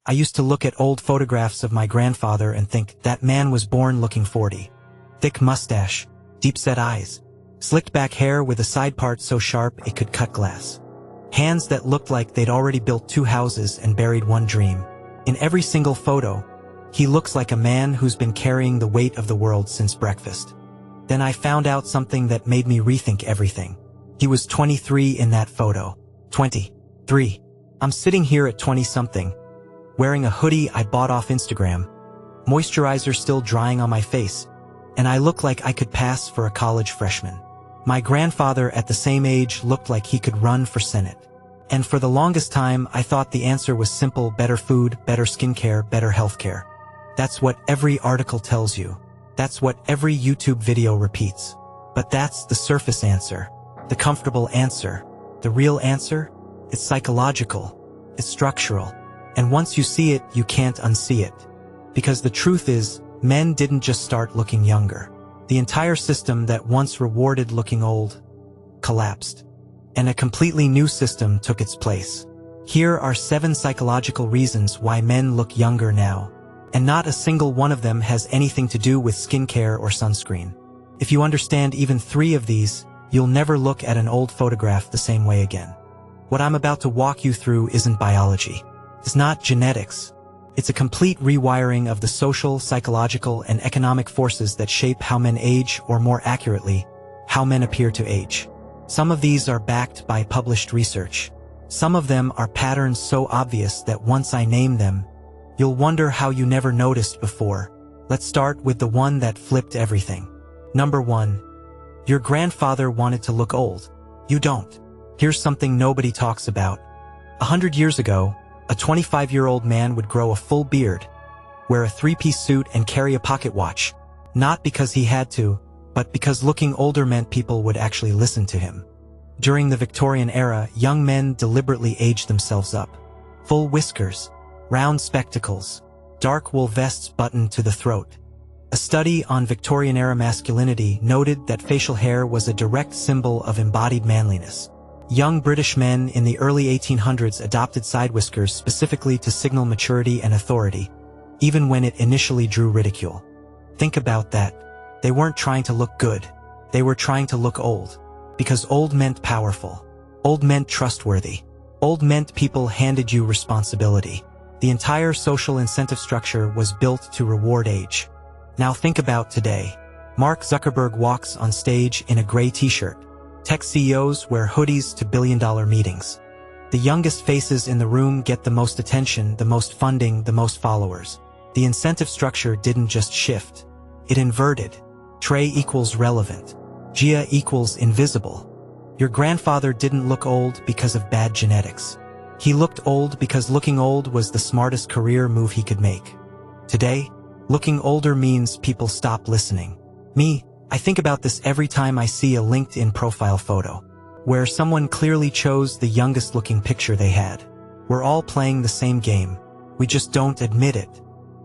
I used to look at old photographs of my grandfather and think that man was born looking 40. Thick mustache, deep-set eyes, slicked back hair with a side part so sharp it could cut glass. Hands that looked like they'd already built 2 houses and buried 1 dream. In every single photo, he looks like a man who's been carrying the weight of the world since breakfast. Then I found out something that made me rethink everything. He was 23 in that photo. 23. I'm sitting here at 20-something, wearing a hoodie I bought off Instagram, moisturizer still drying on my face, and I look like I could pass for a college freshman. My grandfather at the same age looked like he could run for Senate. And for the longest time, I thought the answer was simple: better food, better skincare, better healthcare. That's what every article tells you. That's what every YouTube video repeats. But that's the surface answer, the comfortable answer. The real answer? It's psychological. It's structural. And once you see it, you can't unsee it. Because the truth is, men didn't just start looking younger. The entire system that once rewarded looking old collapsed. And a completely new system took its place. Here are 7 psychological reasons why men look younger now. And not a single one of them has anything to do with skincare or sunscreen. If you understand even 3 of these, you'll never look at an old photograph the same way again. What I'm about to walk you through isn't biology. It's not genetics. It's a complete rewiring of the social, psychological, and economic forces that shape how men age, or more accurately, how men appear to age. Some of these are backed by published research. Some of them are patterns so obvious that once I name them, you'll wonder how you never noticed before. Let's start with the one that flipped everything. Number 1. Your grandfather wanted to look old. You don't. Here's something nobody talks about. 100 years ago, a 25-year-old man would grow a full beard, wear a 3-piece suit, and carry a pocket watch. Not because he had to, but because looking older meant people would actually listen to him. During the Victorian era, young men deliberately aged themselves up. Full whiskers, round spectacles, dark wool vests buttoned to the throat. A study on Victorian-era masculinity noted that facial hair was a direct symbol of embodied manliness. Young British men in the early 1800s adopted side whiskers specifically to signal maturity and authority, even when it initially drew ridicule. Think about that. They weren't trying to look good. They were trying to look old. Because old meant powerful. Old meant trustworthy. Old meant people handed you responsibility. The entire social incentive structure was built to reward age. Now think about today. Mark Zuckerberg walks on stage in a gray t-shirt. Tech CEOs wear hoodies to billion-dollar meetings. The youngest faces in the room get the most attention, the most funding, the most followers. The incentive structure didn't just shift. It inverted. Trey equals relevant. Gia equals invisible. Your grandfather didn't look old because of bad genetics. He looked old because looking old was the smartest career move he could make. Today, looking older means people stop listening. Me, I think about this every time I see a LinkedIn profile photo, where someone clearly chose the youngest looking picture they had. We're all playing the same game. We just don't admit it.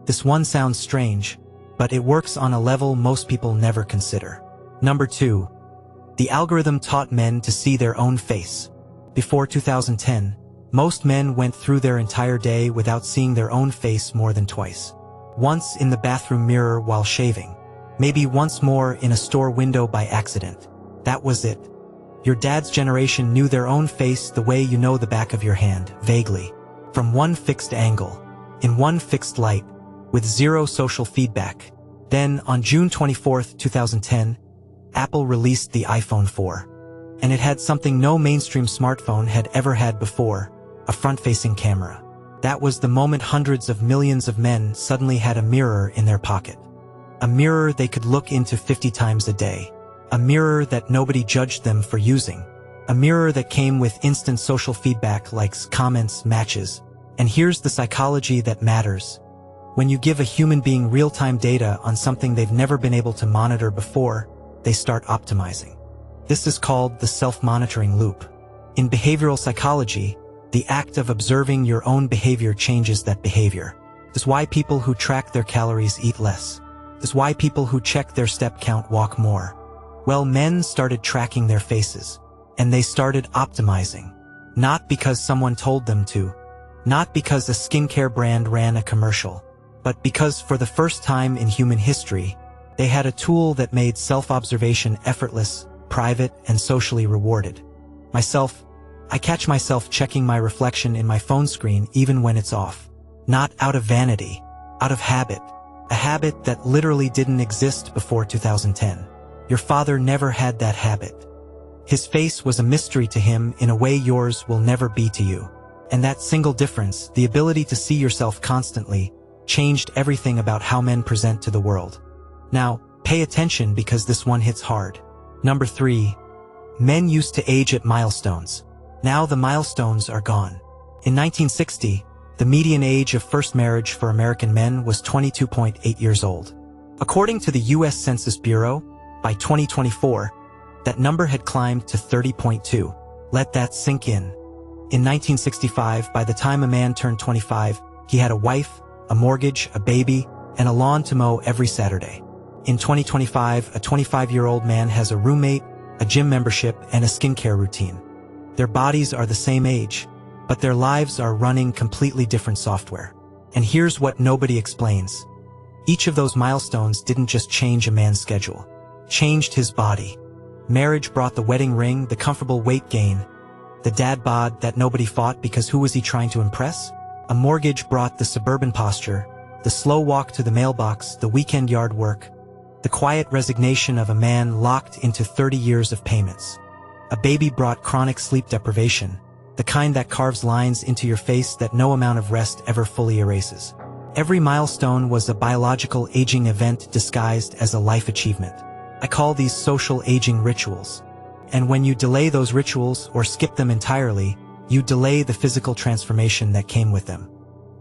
This one sounds strange, but it works on a level most people never consider. Number 2. The algorithm taught men to see their own face. Before 2010, most men went through their entire day without seeing their own face more than twice. Once in the bathroom mirror while shaving. Maybe once more in a store window by accident. That was it. Your dad's generation knew their own face the way you know the back of your hand, vaguely. From one fixed angle, in one fixed light, with zero social feedback. Then, on June 24, 2010, Apple released the iPhone 4. And it had something no mainstream smartphone had ever had before, a front-facing camera. That was the moment hundreds of millions of men suddenly had a mirror in their pocket. A mirror they could look into 50 times a day. A mirror that nobody judged them for using. A mirror that came with instant social feedback, likes, comments, matches. And here's the psychology that matters. When you give a human being real-time data on something they've never been able to monitor before, they start optimizing. This is called the self-monitoring loop. In behavioral psychology, the act of observing your own behavior changes that behavior. This is why people who track their calories eat less. This is why people who check their step count walk more. Well, men started tracking their faces, and they started optimizing. Not because someone told them to, Not because a skincare brand ran a commercial, but because for the first time in human history, they had a tool that made self-observation effortless, private, and socially rewarded. I catch myself checking my reflection in my phone screen even when it's off. Not out of vanity, out of habit. A habit that literally didn't exist before 2010. Your father never had that habit. His face was a mystery to him in a way yours will never be to you. And that single difference, the ability to see yourself constantly, changed everything about how men present to the world. Now, pay attention because this one hits hard. Number 3. Men used to age at milestones. Now the milestones are gone. In 1960, the median age of first marriage for American men was 22.8 years old. According to the U.S. Census Bureau, by 2024, that number had climbed to 30.2. Let that sink in. In 1965, by the time a man turned 25, he had a wife, a mortgage, a baby, and a lawn to mow every Saturday. In 2025, a 25-year-old man has a roommate, a gym membership, and a skincare routine. Their bodies are the same age, but their lives are running completely different software. And here's what nobody explains. Each of those milestones didn't just change a man's schedule. Changed his body. Marriage brought the wedding ring, the comfortable weight gain, the dad bod that nobody fought because who was he trying to impress? A mortgage brought the suburban posture, the slow walk to the mailbox, the weekend yard work, the quiet resignation of a man locked into 30 years of payments. A baby brought chronic sleep deprivation, the kind that carves lines into your face that no amount of rest ever fully erases. Every milestone was a biological aging event disguised as a life achievement. I call these social aging rituals. And when you delay those rituals or skip them entirely, you delay the physical transformation that came with them.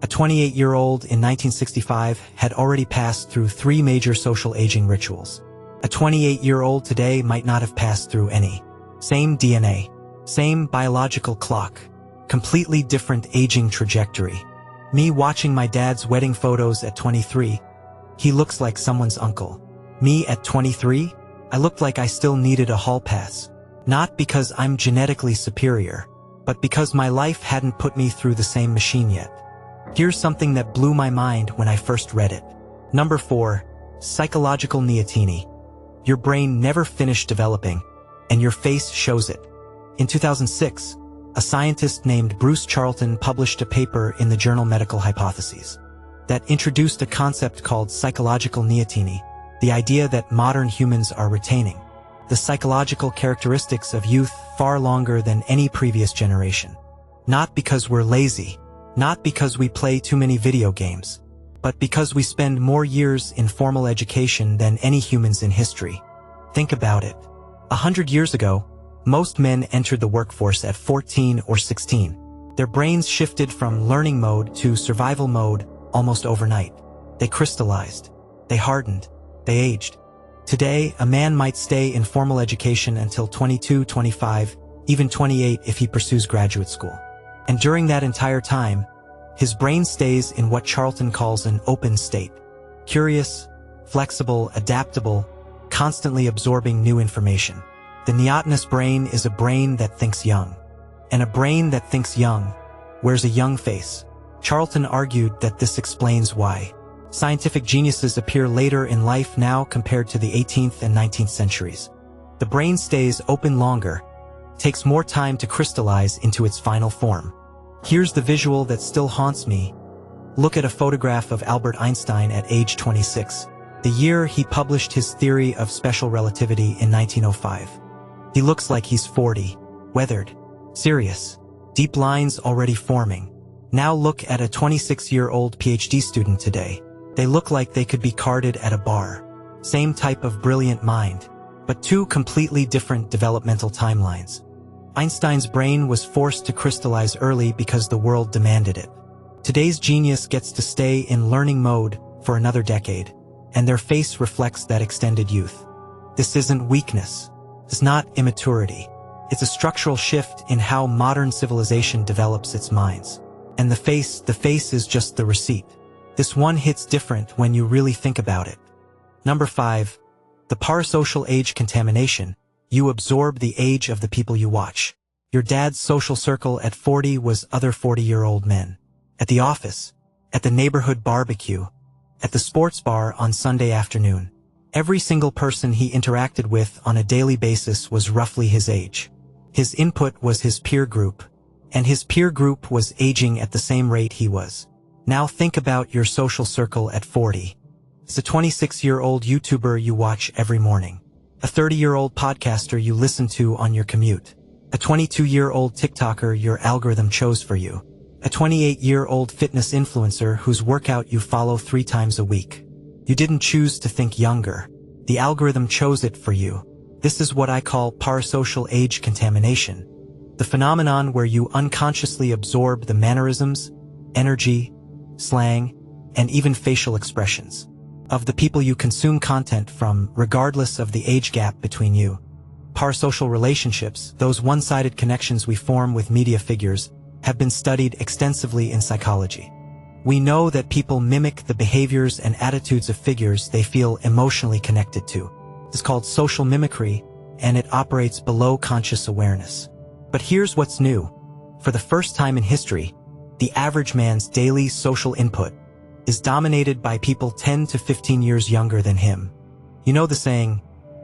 A 28-year-old in 1965 had already passed through 3 major social aging rituals. A 28-year-old today might not have passed through any. Same DNA, same biological clock, completely different aging trajectory. Me watching my dad's wedding photos at 23, he looks like someone's uncle. Me at 23, I looked like I still needed a hall pass. Not because I'm genetically superior, but because my life hadn't put me through the same machine yet. Here's something that blew my mind when I first read it. Number 4. Psychological Neoteny. Your brain never finished developing, and your face shows it. In 2006, a scientist named Bruce Charlton published a paper in the journal Medical Hypotheses that introduced a concept called psychological neoteny, the idea that modern humans are retaining the psychological characteristics of youth far longer than any previous generation. Not because we're lazy, not because we play too many video games, but because we spend more years in formal education than any humans in history. Think about it. 100 years ago, most men entered the workforce at 14 or 16. Their brains shifted from learning mode to survival mode almost overnight. They crystallized. They hardened. They aged. Today, a man might stay in formal education until 22, 25, even 28 if he pursues graduate school. And during that entire time, his brain stays in what Charlton calls an open state. Curious, flexible, adaptable, constantly absorbing new information. The neotenous brain is a brain that thinks young. And a brain that thinks young wears a young face. Charlton argued that this explains why scientific geniuses appear later in life now compared to the 18th and 19th centuries. The brain stays open longer, takes more time to crystallize into its final form. Here's the visual that still haunts me. Look at a photograph of Albert Einstein at age 26, the year he published his theory of special relativity in 1905. He looks like he's 40, weathered, serious, deep lines already forming. Now look at a 26-year-old PhD student today. They look like they could be carded at a bar. Same type of brilliant mind, but 2 completely different developmental timelines. Einstein's brain was forced to crystallize early because the world demanded it. Today's genius gets to stay in learning mode for another decade, and their face reflects that extended youth. This isn't weakness. It's not immaturity. It's a structural shift in how modern civilization develops its minds. And the face is just the receipt. This one hits different when you really think about it. Number 5. The parasocial age contamination. You absorb the age of the people you watch. Your dad's social circle at 40 was other 40-year-old men. at the office, at the neighborhood barbecue, at the sports bar on Sunday afternoon. Every single person he interacted with on a daily basis was roughly his age. His input was his peer group, and his peer group was aging at the same rate he was. Now think about your social circle at 40. It's a 26-year-old YouTuber you watch every morning, a 30-year-old podcaster you listen to on your commute, a 22-year-old TikToker your algorithm chose for you, a 28-year-old fitness influencer whose workout you follow 3 times a week. You didn't choose to think younger. The algorithm chose it for you. This is what I call parasocial age contamination, the phenomenon where you unconsciously absorb the mannerisms, energy, slang, and even facial expressions of the people you consume content from, regardless of the age gap between you. Parasocial relationships, those one-sided connections we form with media figures, have been studied extensively in psychology. We know that people mimic the behaviors and attitudes of figures they feel emotionally connected to. It's called social mimicry, and it operates below conscious awareness. But here's what's new. For the first time in history, the average man's daily social input is dominated by people 10 to 15 years younger than him. You know the saying,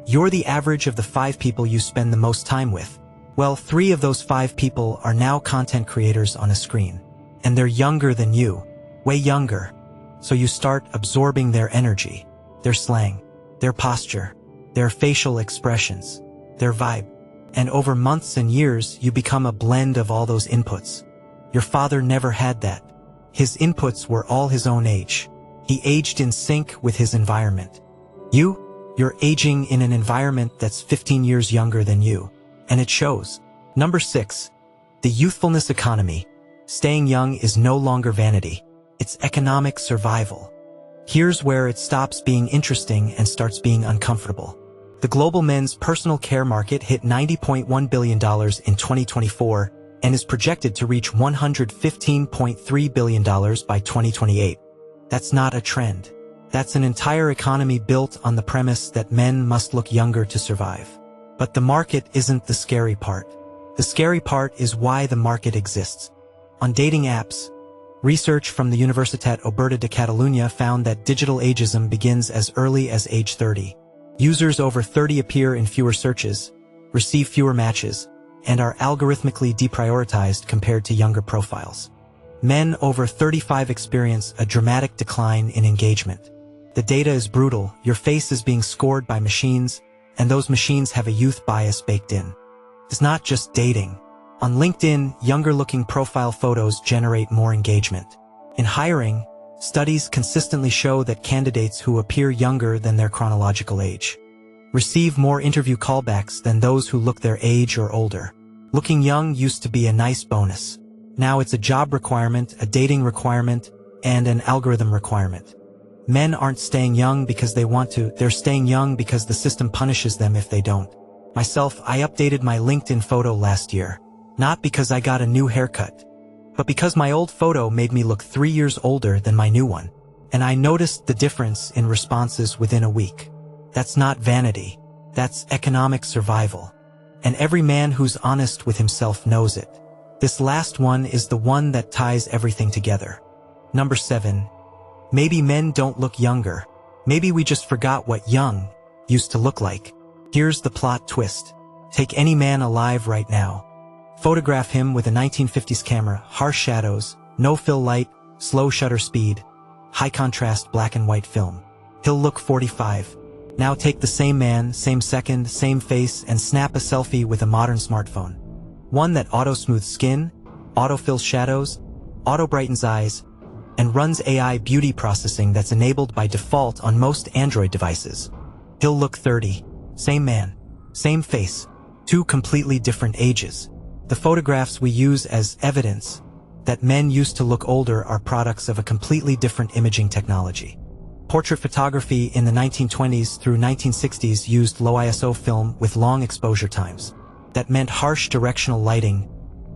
you're the average of the 5 people you spend the most time with. Well, 3 of those 5 people are now content creators on a screen. And they're younger than you, way younger. So you start absorbing their energy, their slang, their posture, their facial expressions, their vibe. And over months and years, you become a blend of all those inputs. Your father never had that. His inputs were all his own age. He aged in sync with his environment. You're aging in an environment that's 15 years younger than you. And it shows. Number 6. The youthfulness economy. Staying young is no longer vanity. It's economic survival. Here's where it stops being interesting and starts being uncomfortable. The global men's personal care market hit $90.1 billion in 2024 and is projected to reach $115.3 billion by 2028. That's not a trend. That's an entire economy built on the premise that men must look younger to survive. But the market isn't the scary part. The scary part is why the market exists. On dating apps, research from the Universitat Oberta de Catalunya found that digital ageism begins as early as age 30. Users over 30 appear in fewer searches, receive fewer matches, and are algorithmically deprioritized compared to younger profiles. Men over 35 experience a dramatic decline in engagement. The data is brutal, your face is being scored by machines, and those machines have a youth bias baked in. It's not just dating. On LinkedIn, younger-looking profile photos generate more engagement. In hiring, studies consistently show that candidates who appear younger than their chronological age receive more interview callbacks than those who look their age or older. Looking young used to be a nice bonus. Now it's a job requirement, a dating requirement, and an algorithm requirement. Men aren't staying young because they want to, they're staying young because the system punishes them if they don't. Myself, I updated my LinkedIn photo last year. Not because I got a new haircut, but because my old photo made me look 3 years older than my new one. And I noticed the difference in responses within a week. That's not vanity. That's economic survival. And every man who's honest with himself knows it. This last one is the one that ties everything together. Number 7. Maybe men don't look younger. Maybe we just forgot what young used to look like. Here's the plot twist. Take any man alive right now. Photograph him with a 1950s camera, harsh shadows, no-fill light, slow shutter speed, high-contrast black and white film. He'll look 45. Now take the same man, same second, same face, and snap a selfie with a modern smartphone. One that auto-smooths skin, auto-fills shadows, auto-brightens eyes, and runs AI beauty processing that's enabled by default on most Android devices. He'll look 30. Same man, same face, 2 completely different ages. The photographs we use as evidence that men used to look older are products of a completely different imaging technology. Portrait photography in the 1920s through 1960s used low ISO film with long exposure times. That meant harsh directional lighting,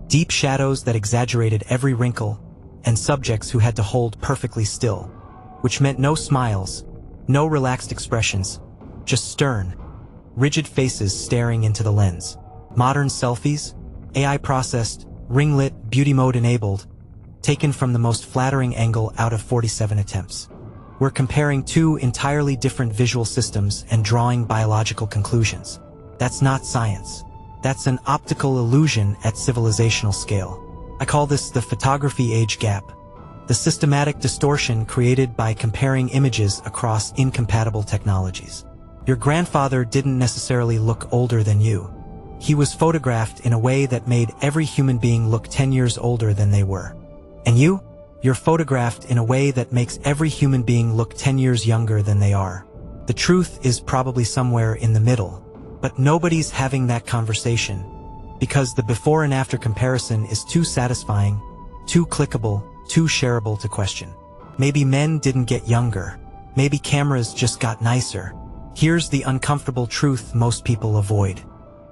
deep shadows that exaggerated every wrinkle, and subjects who had to hold perfectly still, which meant no smiles, no relaxed expressions, just stern, rigid faces staring into the lens. Modern selfies, AI processed, ring lit, beauty mode enabled, taken from the most flattering angle out of 47 attempts. We're comparing two entirely different visual systems and drawing biological conclusions. That's not science. That's an optical illusion at civilizational scale. I call this the photography age gap, the systematic distortion created by comparing images across incompatible technologies. Your grandfather didn't necessarily look older than you. He was photographed in a way that made every human being look 10 years older than they were. And you're photographed in a way that makes every human being look 10 years younger than they are. The truth is probably somewhere in the middle, but nobody's having that conversation because the before and after comparison is too satisfying, too clickable, too shareable to question. Maybe men didn't get younger. Maybe cameras just got nicer. Here's the uncomfortable truth most people avoid.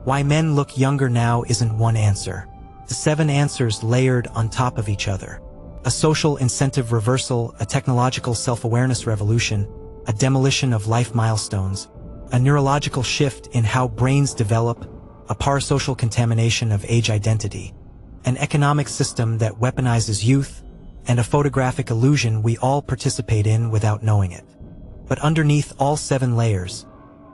Why men look younger now isn't one answer. The 7 answers layered on top of each other. A social incentive reversal, a technological self-awareness revolution, a demolition of life milestones, a neurological shift in how brains develop, a parasocial contamination of age identity, an economic system that weaponizes youth, and a photographic illusion we all participate in without knowing it. But underneath all 7 layers,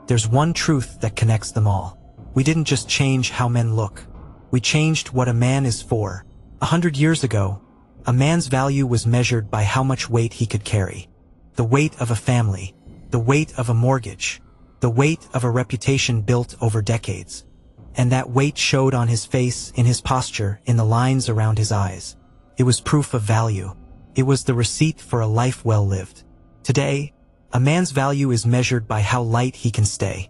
there's one truth that connects them all. We didn't just change how men look. We changed what a man is for. 100 years ago, a man's value was measured by how much weight he could carry. The weight of a family, the weight of a mortgage, the weight of a reputation built over decades. And that weight showed on his face, in his posture, in the lines around his eyes. It was proof of value. It was the receipt for a life well lived. Today, a man's value is measured by how light he can stay,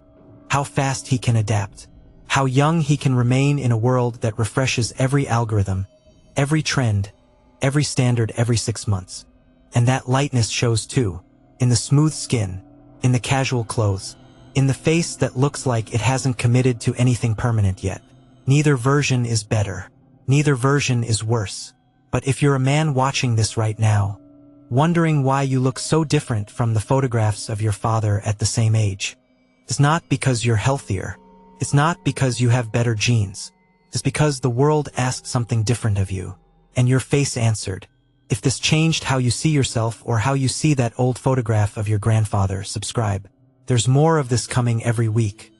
how fast he can adapt, how young he can remain in a world that refreshes every algorithm, every trend, every standard every 6 months. And that lightness shows too, in the smooth skin, in the casual clothes, in the face that looks like it hasn't committed to anything permanent yet. Neither version is better. Neither version is worse. But if you're a man watching this right now, wondering why you look so different from the photographs of your father at the same age, it's not because you're healthier. It's not because you have better genes. It's because the world asked something different of you, and your face answered. If this changed how you see yourself or how you see that old photograph of your grandfather, subscribe. There's more of this coming every week.